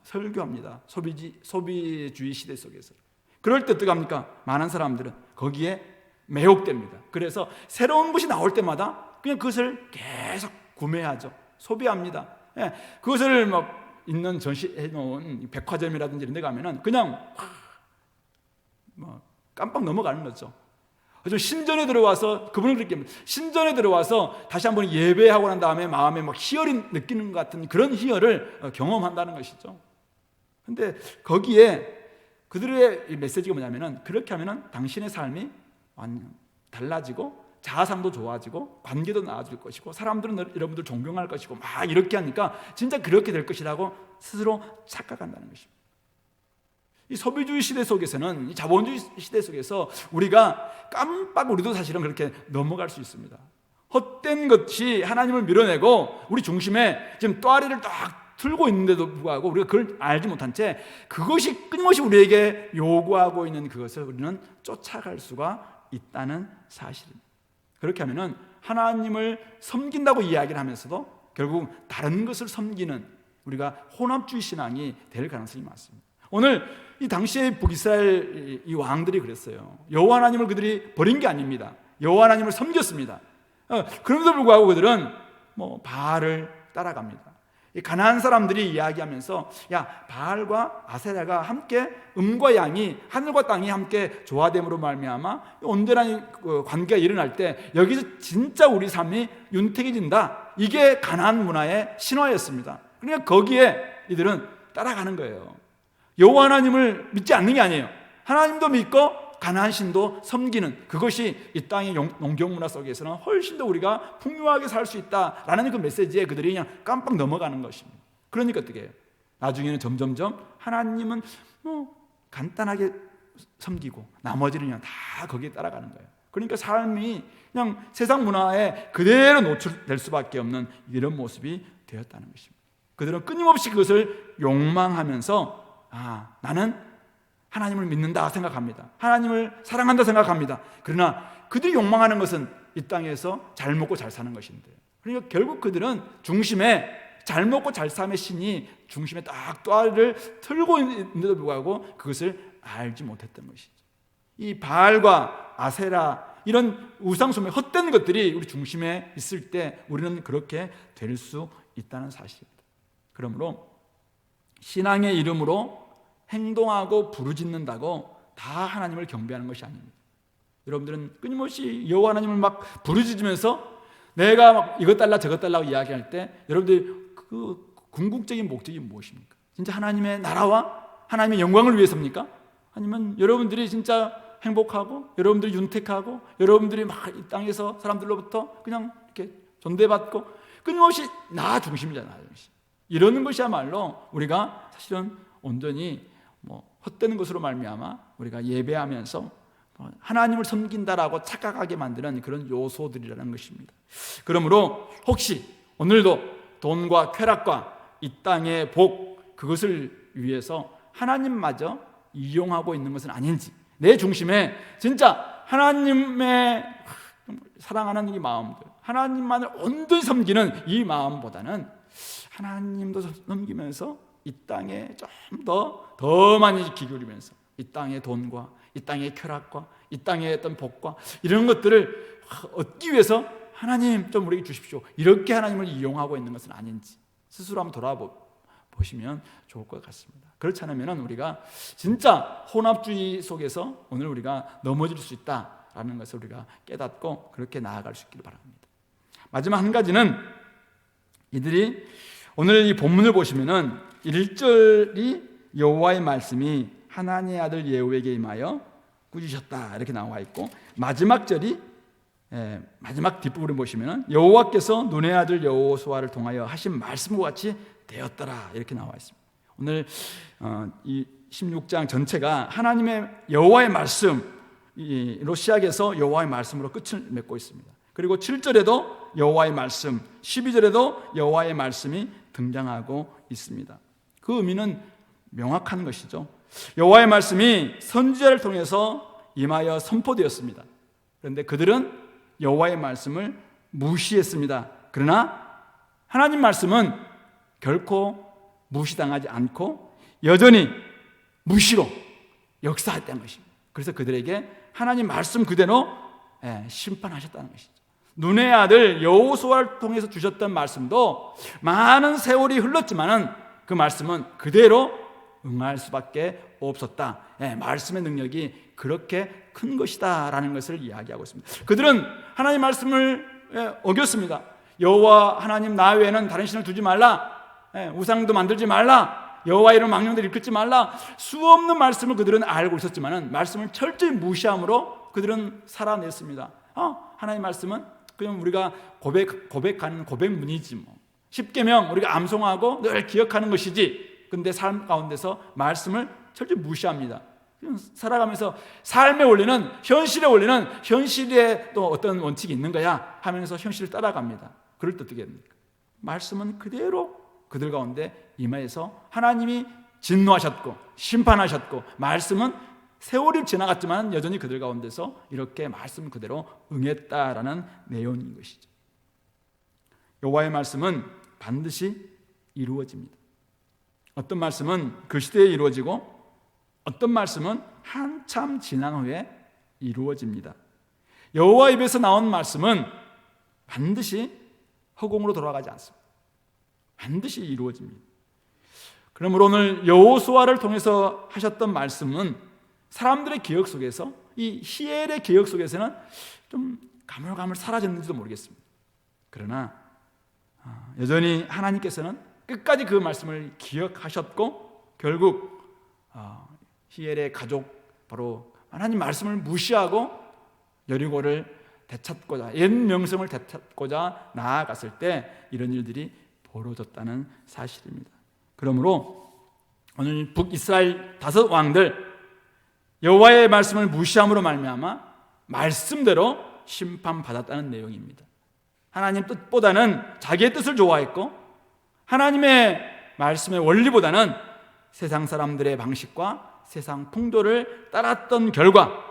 설교합니다. 소비주의 시대 속에서. 그럴 때 어떻게 합니까? 많은 사람들은 거기에 매혹됩니다. 그래서 새로운 것이 나올 때마다 그냥 그것을 계속 구매하죠. 소비합니다. 예, 그것을 막 있는 전시해 놓은 백화점이라든지 이런 데 가면은 그냥 뭐 깜빡 넘어가는 거죠. 좀 신전에 들어와서, 그분은 그렇게 신전에 들어와서 다시 한번 예배하고 난 다음에 마음에 막 희열이 느끼는 것 같은 그런 희열을 경험한다는 것이죠. 근데 거기에 그들의 메시지가 뭐냐면은, 그렇게 하면은 당신의 삶이 완전 달라지고 자아상도 좋아지고 관계도 나아질 것이고 사람들은 여러분들 존경할 것이고 막 이렇게 하니까 진짜 그렇게 될 것이라고 스스로 착각한다는 것입니다. 이 소비주의 시대 속에서는, 이 자본주의 시대 속에서 우리가 깜빡 우리도 사실은 그렇게 넘어갈 수 있습니다. 헛된 것이 하나님을 밀어내고 우리 중심에 지금 또아리를 딱 틀고 있는데도 불구하고 우리가 그걸 알지 못한 채 그것이 끊임없이 우리에게 요구하고 있는 그것을 우리는 쫓아갈 수가 있다는 사실입니다. 그렇게 하면은 하나님을 섬긴다고 이야기를 하면서도 결국 다른 것을 섬기는 우리가 혼합주의 신앙이 될 가능성이 많습니다. 오늘 이 당시의 북이스라엘 이 왕들이 그랬어요. 여호와 하나님을 그들이 버린 게 아닙니다. 여호와 하나님을 섬겼습니다. 그럼에도 불구하고 그들은 뭐 바알을 따라갑니다. 이 가나안 사람들이 이야기하면서, 야, 바알과 아세라가 함께, 음과 양이, 하늘과 땅이 함께 조화됨으로 말미암아 온전한 관계가 일어날 때 여기서 진짜 우리 삶이 윤택해진다. 이게 가나안 문화의 신화였습니다. 그러니까 거기에 이들은 따라가는 거예요. 여호와 하나님을 믿지 않는 게 아니에요. 하나님도 믿고 가나안 신도 섬기는 그것이 이 땅의 농경 문화 속에서는 훨씬 더 우리가 풍요하게 살 수 있다라는 그 메시지에 그들이 그냥 깜빡 넘어가는 것입니다. 그러니까 어떻게 해요? 나중에는 점점점 하나님은 뭐 간단하게 섬기고 나머지는 그냥 다 거기에 따라가는 거예요. 그러니까 삶이 그냥 세상 문화에 그대로 노출될 수밖에 없는 이런 모습이 되었다는 것입니다. 그들은 끊임없이 그것을 욕망하면서, 나는 하나님을 믿는다 생각합니다. 하나님을 사랑한다 생각합니다. 그러나 그들이 욕망하는 것은 이 땅에서 잘 먹고 잘 사는 것인데, 그러니까 결국 그들은 중심에 잘 먹고 잘 삶의 신이 중심에 딱 또아리를 틀고 있는데도 불구하고 그것을 알지 못했던 것이죠. 이 바알과 아세라 이런 우상숭배 헛된 것들이 우리 중심에 있을 때 우리는 그렇게 될 수 있다는 사실입니다. 그러므로 신앙의 이름으로 행동하고 부르짖는다고 다 하나님을 경배하는 것이 아닙니다. 여러분들은 끊임없이 여호와 하나님을 막 부르짖으면서 내가 막 이것 달라 저것 달라고 이야기할 때 여러분들이 그 궁극적인 목적이 무엇입니까? 진짜 하나님의 나라와 하나님의 영광을 위해서입니까? 아니면 여러분들이 진짜 행복하고 여러분들이 윤택하고 여러분들이 막 이 땅에서 사람들로부터 그냥 이렇게 존대받고 끊임없이 나 중심이잖아요. 이러는 것이야말로 우리가 사실은 온전히 헛되는 것으로 말미암아 우리가 예배하면서 하나님을 섬긴다라고 착각하게 만드는 그런 요소들이라는 것입니다. 그러므로 혹시 오늘도 돈과 쾌락과 이 땅의 복, 그것을 위해서 하나님마저 이용하고 있는 것은 아닌지, 내 중심에 진짜 하나님의 사랑하는 이 마음들, 하나님만을 온전히 섬기는 이 마음보다는 하나님도 섬기면서 이 땅에 좀 더 많이 기울이면서 이 땅의 돈과 이 땅의 쾌락과 이 땅의 어떤 복과 이런 것들을 얻기 위해서 하나님 좀 우리에게 주십시오, 이렇게 하나님을 이용하고 있는 것은 아닌지 스스로 한번 돌아보시면 좋을 것 같습니다. 그렇지 않으면 우리가 진짜 혼합주의 속에서 오늘 우리가 넘어질 수 있다라는 것을 우리가 깨닫고 그렇게 나아갈 수 있기를 바랍니다. 마지막 한 가지는, 이들이 오늘 이 본문을 보시면은 1절이 여호와의 말씀이 하나님의 아들 예후에게 임하여 꾸짖으셨다 이렇게 나와 있고, 마지막 절이 마지막 뒷부분을 보시면은 여호와께서 눈의 아들 여호수아를 통하여 하신 말씀과 같이 되었더라 이렇게 나와 있습니다. 오늘 이 16장 전체가 하나님의 여호와의 말씀으로 시작해서 여호와의 말씀으로 끝을 맺고 있습니다. 그리고 7절에도 여호와의 말씀, 12절에도 여호와의 말씀이 등장하고 있습니다. 그 의미는 명확한 것이죠. 여호와의 말씀이 선지자를 통해서 임하여 선포되었습니다. 그런데 그들은 여호와의 말씀을 무시했습니다. 그러나 하나님 말씀은 결코 무시당하지 않고 여전히 무시로 역사했다는 것입니다. 그래서 그들에게 하나님 말씀 그대로 심판하셨다는 것이죠. 눈의 아들 여호수아를 통해서 주셨던 말씀도 많은 세월이 흘렀지만은 그 말씀은 그대로 응할 수밖에 없었다. 말씀의 능력이 그렇게 큰 것이다 라는 것을 이야기하고 있습니다. 그들은 하나님의 말씀을 어겼습니다. 여호와 하나님 나 외에는 다른 신을 두지 말라, 우상도 만들지 말라, 여호와 이름 망령들 일컫지 말라, 수없는 말씀을 그들은 알고 있었지만은 말씀을 철저히 무시함으로 그들은 살아냈습니다. 하나님의 말씀은 그냥 우리가 고백하는 고백문이지 뭐. 10계명 우리가 암송하고 늘 기억하는 것이지. 근데 삶 가운데서 말씀을 철저히 무시합니다. 살아가면서 삶의 원리는 현실의 원리는 현실에 또 어떤 원칙이 있는 거야 하면서 현실을 따라갑니다. 그럴 때 어떻게 됩니까? 말씀은 그대로 그들 가운데 임하여서 하나님이 진노하셨고 심판하셨고 말씀은 세월이 지나갔지만 여전히 그들 가운데서 이렇게 말씀 그대로 응했다라는 내용인 것이죠. 여호와의 말씀은 반드시 이루어집니다. 어떤 말씀은 그 시대에 이루어지고 어떤 말씀은 한참 지난 후에 이루어집니다. 여호와 입에서 나온 말씀은 반드시 허공으로 돌아가지 않습니다. 반드시 이루어집니다. 그러므로 오늘 여호수아를 통해서 하셨던 말씀은 사람들의 기억 속에서, 이 히엘의 기억 속에서는 좀 가물가물 사라졌는지도 모르겠습니다. 그러나 여전히 하나님께서는 끝까지 그 말씀을 기억하셨고 결국 히엘의 가족, 바로 하나님 말씀을 무시하고 여리고를 되찾고자, 옛 명성을 되찾고자 나아갔을 때 이런 일들이 벌어졌다는 사실입니다. 그러므로 오늘 북이스라엘 5 왕들 여호와의 말씀을 무시함으로 말미암아 말씀대로 심판받았다는 내용입니다. 하나님 뜻보다는 자기의 뜻을 좋아했고 하나님의 말씀의 원리보다는 세상 사람들의 방식과 세상 풍조를 따랐던 결과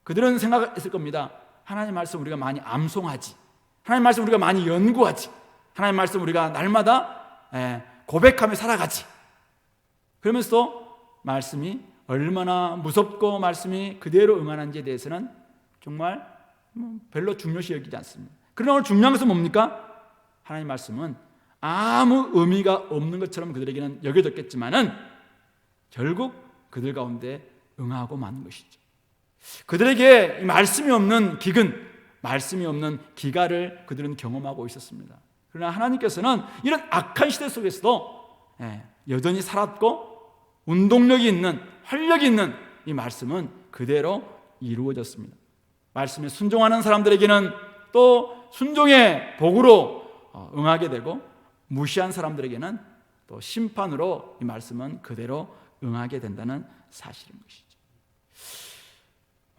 그들은 생각했을 겁니다. 하나님 말씀 우리가 많이 암송하지, 하나님 말씀 우리가 많이 연구하지, 하나님 말씀 우리가 날마다 고백하며 살아가지. 그러면서 말씀이 얼마나 무섭고 말씀이 그대로 응하는지에 대해서는 정말 별로 중요시 여기지 않습니다. 그러나 오늘 중요한 것은 뭡니까? 하나님 말씀은 아무 의미가 없는 것처럼 그들에게는 여겨졌겠지만은 결국 그들 가운데 응하고 마는 것이죠. 그들에게 말씀이 없는 기근, 말씀이 없는 기가를 그들은 경험하고 있었습니다. 그러나 하나님께서는 이런 악한 시대 속에서도 여전히 살았고 운동력이 있는, 활력이 있는 이 말씀은 그대로 이루어졌습니다. 말씀에 순종하는 사람들에게는 또 순종의 복으로 응하게 되고 무시한 사람들에게는 또 심판으로 이 말씀은 그대로 응하게 된다는 사실인 것이죠.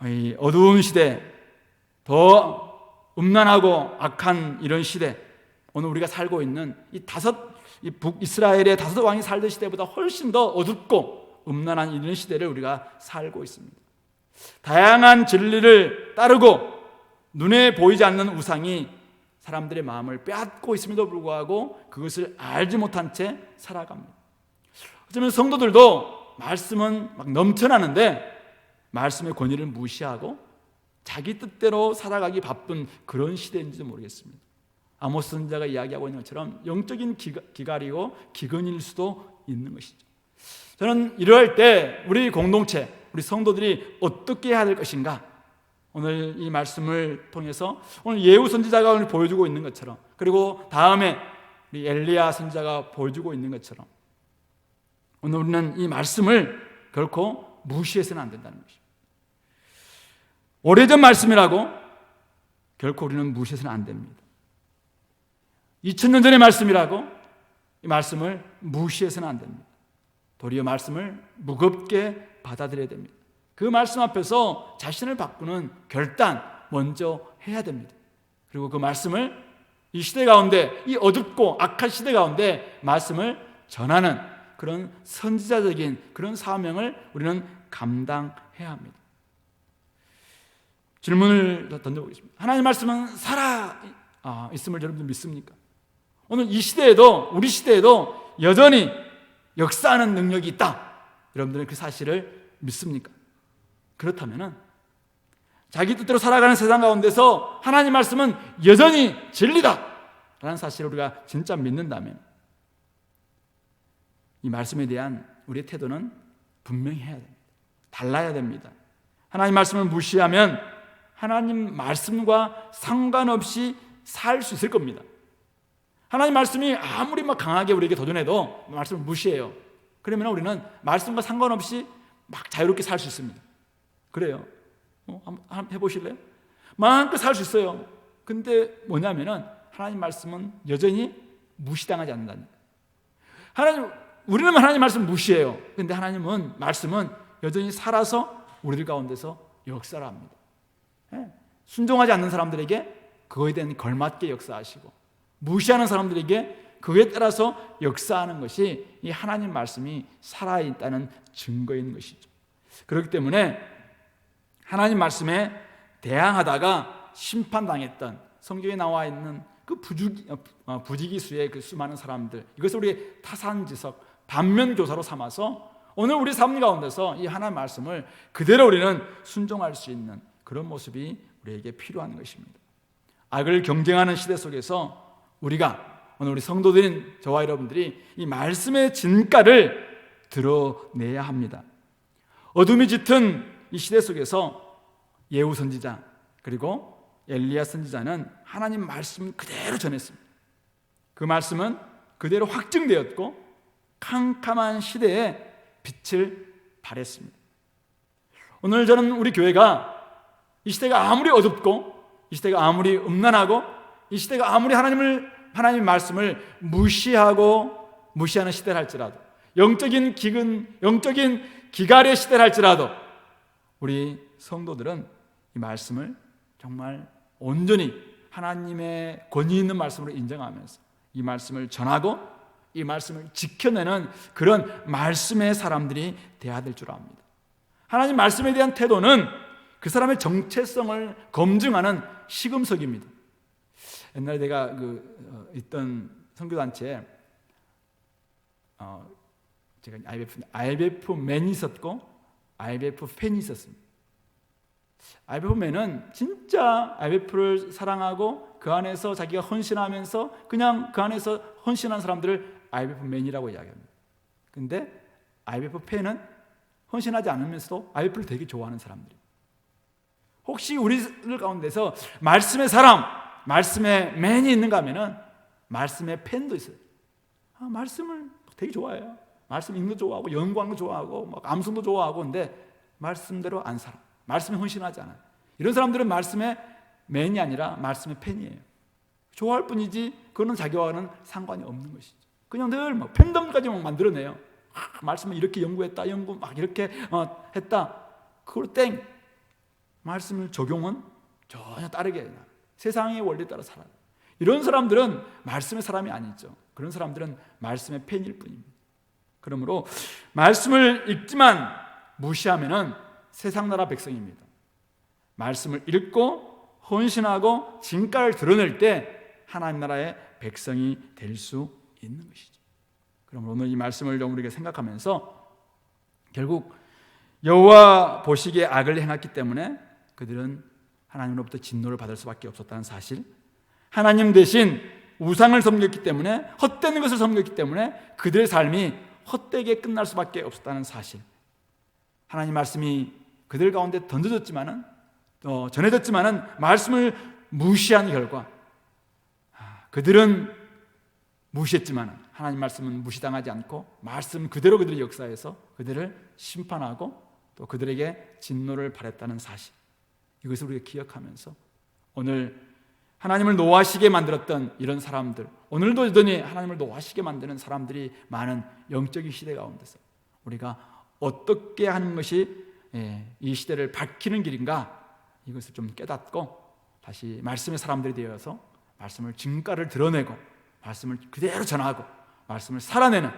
이 어두운 시대, 더 음란하고 악한 이런 시대, 오늘 우리가 살고 있는 이 북이스라엘의 5 왕이 살던 시대보다 훨씬 더 어둡고 음란한 이런 시대를 우리가 살고 있습니다. 다양한 진리를 따르고 눈에 보이지 않는 우상이 사람들의 마음을 빼앗고 있음에도 불구하고 그것을 알지 못한 채 살아갑니다. 어쩌면 성도들도 말씀은 막 넘쳐나는데 말씀의 권위를 무시하고 자기 뜻대로 살아가기 바쁜 그런 시대인지도 모르겠습니다. 아모스 선지자가 이야기하고 있는 것처럼 영적인 기갈이고 기근일 수도 있는 것이죠. 저는 이러할 때 우리 공동체, 우리 성도들이 어떻게 해야 될 것인가, 오늘 이 말씀을 통해서 오늘 예후 선지자가 오늘 보여주고 있는 것처럼, 그리고 다음에 우리 엘리야 선지자가 보여주고 있는 것처럼 오늘 우리는 이 말씀을 결코 무시해서는 안 된다는 것입니다. 오래전 말씀이라고 결코 우리는 무시해서는 안 됩니다. 2000년 전의 말씀이라고 이 말씀을 무시해서는 안 됩니다. 도리어 말씀을 무겁게 받아들여야 됩니다. 그 말씀 앞에서 자신을 바꾸는 결단 먼저 해야 됩니다. 그리고 그 말씀을 이 시대 가운데, 이 어둡고 악한 시대 가운데 말씀을 전하는 그런 선지자적인 그런 사명을 우리는 감당해야 합니다. 질문을 던져보겠습니다. 하나님 말씀은 살아 있음을 여러분들 믿습니까? 오늘 이 시대에도, 우리 시대에도 여전히 역사하는 능력이 있다, 여러분들은 그 사실을 믿습니까? 그렇다면 자기 뜻대로 살아가는 세상 가운데서 하나님 말씀은 여전히 진리다 라는 사실을 우리가 진짜 믿는다면 이 말씀에 대한 우리의 태도는 분명히 해야 됩니다. 달라야 됩니다. 하나님 말씀을 무시하면 하나님 말씀과 상관없이 살 수 있을 겁니다. 하나님 말씀이 아무리 막 강하게 우리에게 도전해도 말씀을 무시해요. 그러면 우리는 말씀과 상관없이 막 자유롭게 살 수 있습니다. 그래요. 한번 해보실래요? 마음껏 살 수 있어요. 근데 뭐냐면은 하나님 말씀은 여전히 무시당하지 않는다는 거예요. 우리는 하나님 말씀 무시해요. 근데 하나님은 말씀은 여전히 살아서 우리들 가운데서 역사를 합니다. 순종하지 않는 사람들에게 그거에 대한 걸맞게 역사하시고 무시하는 사람들에게 그에 따라서 역사하는 것이 이 하나님 말씀이 살아있다는 증거인 것이죠. 그렇기 때문에 하나님 말씀에 대항하다가 심판당했던 성경에 나와 있는 그 부지기수의 그 수많은 사람들, 이것을 우리 타산지석, 반면교사로 삼아서 오늘 우리 삶 가운데서 이 하나님 말씀을 그대로 우리는 순종할 수 있는 그런 모습이 우리에게 필요한 것입니다. 악을 경쟁하는 시대 속에서 우리가 오늘 우리 성도들인 저와 여러분들이 이 말씀의 진가를 드러내야 합니다. 어둠이 짙은 이 시대 속에서 예후 선지자 그리고 엘리야 선지자는 하나님 말씀을 그대로 전했습니다. 그 말씀은 그대로 확증되었고 캄캄한 시대에 빛을 발했습니다. 오늘 저는 우리 교회가 이 시대가 아무리 어둡고 이 시대가 아무리 음란하고 이 시대가 아무리 하나님의 말씀을 무시하는 시대를 할지라도 영적인 기갈의 시대를 할지라도 우리 성도들은 이 말씀을 정말 온전히 하나님의 권위 있는 말씀으로 인정하면서 이 말씀을 전하고 이 말씀을 지켜내는 그런 말씀의 사람들이 되어야 될 줄 압니다. 하나님 말씀에 대한 태도는 그 사람의 정체성을 검증하는 시금석입니다. 옛날에 내가 있던 선교단체에 제가 IBF맨이 있었고 IBF 팬이 있었습니다. IBF맨은 진짜 IBF를 사랑하고 그 안에서 자기가 헌신하면서 그냥 그 안에서 헌신한 사람들을 IBF맨이라고 이야기합니다. 근데 IBF 팬은 헌신하지 않으면서도 IBF를 되게 좋아하는 사람들이에요. 혹시 우리들 가운데서 말씀의 사람, 말씀의 맨이 있는가 하면은 말씀의 팬도 있어요. 말씀을 되게 좋아해요. 말씀 읽는 거 좋아하고 연구하는 거 좋아하고 막 암송도 좋아하고 근데 말씀대로 안 살아. 말씀에 헌신하지 않아요. 이런 사람들은 말씀의 맨이 아니라 말씀의 팬이에요. 좋아할 뿐이지 그거는 자기와는 상관이 없는 것이죠. 그냥 늘 막 팬덤까지 막 만들어내요. 말씀을 이렇게 연구했다, 연구 막 이렇게 했다. 그걸 땡. 말씀을 적용은 전혀 다르게 해요. 세상의 원리에 따라 살아요. 이런 사람들은 말씀의 사람이 아니죠. 그런 사람들은 말씀의 팬일 뿐입니다. 그러므로 말씀을 읽지만 무시하면은 세상 나라 백성입니다. 말씀을 읽고 헌신하고 진가를 드러낼 때 하나님 나라의 백성이 될 수 있는 것이죠. 그럼 오늘 이 말씀을 좀 우리가 생각하면서 결국 여호와 보시기에 악을 행했기 때문에 그들은 하나님으로부터 진노를 받을 수밖에 없었다는 사실, 하나님 대신 우상을 섬겼기 때문에 헛된 것을 섬겼기 때문에 그들의 삶이 헛되게 끝날 수밖에 없었다는 사실, 하나님 말씀이 그들 가운데 던져졌지만은 전해졌지만은 말씀을 무시한 결과 그들은 무시했지만 하나님 말씀은 무시당하지 않고 말씀 그대로 그들의 역사에서 그들을 심판하고 또 그들에게 진노를 발했다는 사실, 이것을 우리가 기억하면서 오늘 하나님을 노하시게 만들었던 이런 사람들, 오늘도 여전히 하나님을 노하시게 만드는 사람들이 많은 영적인 시대 가운데서 우리가 어떻게 하는 것이 이 시대를 밝히는 길인가, 이것을 좀 깨닫고 다시 말씀의 사람들이 되어서 말씀을 증가를 드러내고 말씀을 그대로 전하고 말씀을 살아내는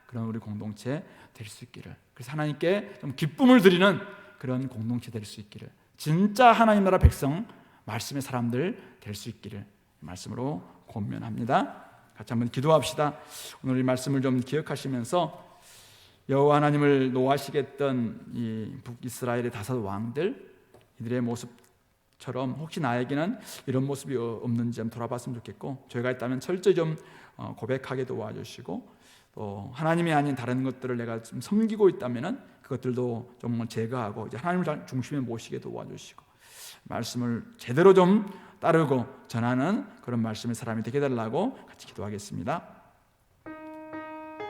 그런 우리 공동체 될 수 있기를, 그래서 하나님께 좀 기쁨을 드리는 그런 공동체 될 수 있기를, 진짜 하나님 나라 백성 말씀의 사람들 될 수 있기를 말씀으로 권면합니다. 같이 한번 기도합시다. 오늘 이 말씀을 좀 기억하시면서 여호와 하나님을 노하시게 했던 이 북이스라엘의 다섯 왕들, 이들의 모습 처럼 혹시 나에게는 이런 모습이 없는지 좀 돌아봤으면 좋겠고, 저희가 있다면 철저히 좀 고백하게 도와주시고, 또 하나님이 아닌 다른 것들을 내가 좀 섬기고 있다면은 그것들도 좀 제거하고 이제 하나님을 중심에 모시게 도와주시고, 말씀을 제대로 좀 따르고 전하는 그런 말씀의 사람이 되게 해달라고 같이 기도하겠습니다.